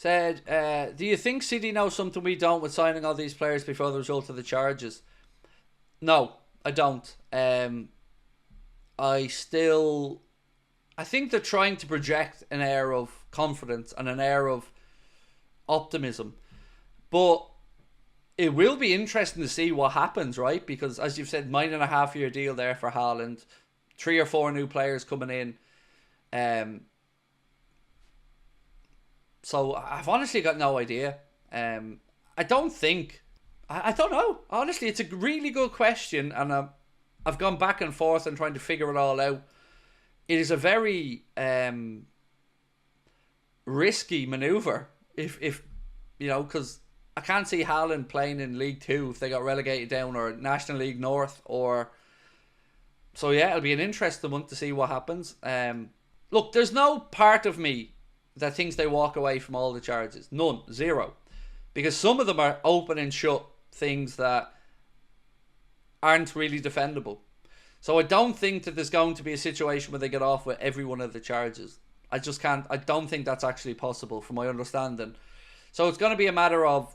said, do you think City know something we don't with signing all these players before the result of the charges? No, I don't. I think they're trying to project an air of confidence and an air of optimism. But it will be interesting to see what happens, right? Because as you've said, 9.5 year deal there for Haaland, 3 or 4 new players coming in. So I've honestly got no idea. I don't think... I don't know. Honestly, it's a really good question, and I've gone back and forth and trying to figure it all out. It is a very risky manoeuvre, if you know, because I can't see Haaland playing in League 2 if they got relegated down, or National League North, or... So yeah, it'll be an interesting one to see what happens. Look, there's no part of me that thinks they walk away from all the charges. None. Zero. Because some of them are open and shut things that aren't really defendable. So I don't think that there's going to be a situation where they get off with every one of the charges. I just can't. I don't think that's actually possible from my understanding. So it's going to be a matter of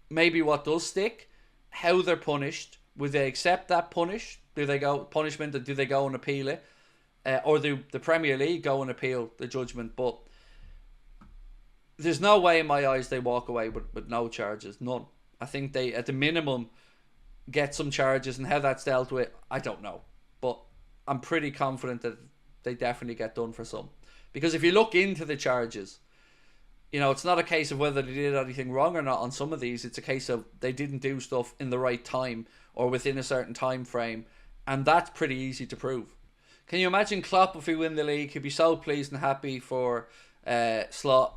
maybe what does stick, how they're punished. Will they accept that punishment, or do they go and appeal it? Or do the Premier League go and appeal the judgment? But there's no way in my eyes they walk away with no charges. None. I think they, at the minimum, get some charges, and how that's dealt with, I don't know. But I'm pretty confident that they definitely get done for some. Because if you look into the charges, you know, it's not a case of whether they did anything wrong or not on some of these. It's a case of they didn't do stuff in the right time or within a certain time frame. And that's pretty easy to prove. Can you imagine Klopp, if we win the league, he'd be so pleased and happy for Slot,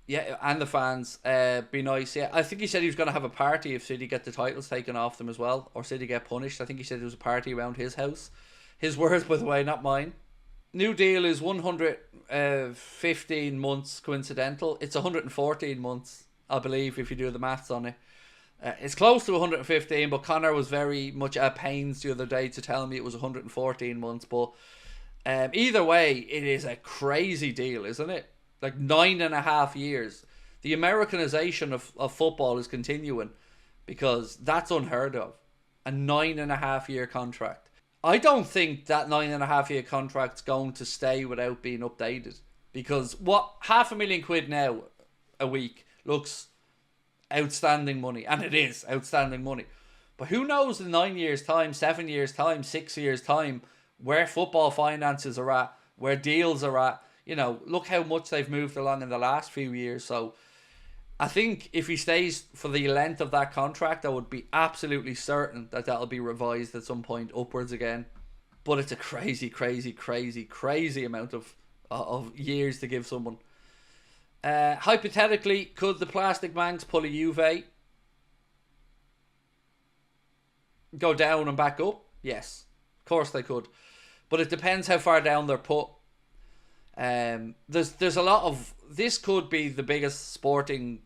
yeah, and the fans. Be nice. Yeah, I think he said he was going to have a party if City get the titles taken off them as well, or City get punished. I think he said there was a party around his house. His words, by the way, not mine. New deal is 115 months coincidental. It's 114 months, I believe, if you do the maths on it. It's close to 115, but Connor was very much at pains the other day to tell me it was 114 months. But either way, it is a crazy deal, isn't it? Like 9.5 years. The Americanization of football is continuing, because that's unheard of. A 9.5 year contract. I don't think that 9.5 year contract's going to stay without being updated. Because what, £500,000 now a week looks outstanding money, and it is outstanding money. But who knows in 9 years' time, 7 years' time, 6 years' time, where football finances are at, where deals are at. You know, look how much they've moved along in the last few years. So I think if he stays for the length of that contract, I would be absolutely certain that that'll be revised at some point upwards again. But it's a crazy, crazy, crazy, crazy amount of years to give someone. Hypothetically, could the Plastic Manx pull a Juve? Go down and back up? Yes, of course they could. But it depends how far down they're put. There's a lot of... This could be the biggest sporting...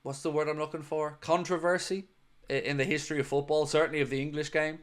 What's the word I'm looking for? Controversy in the history of football, certainly of the English game.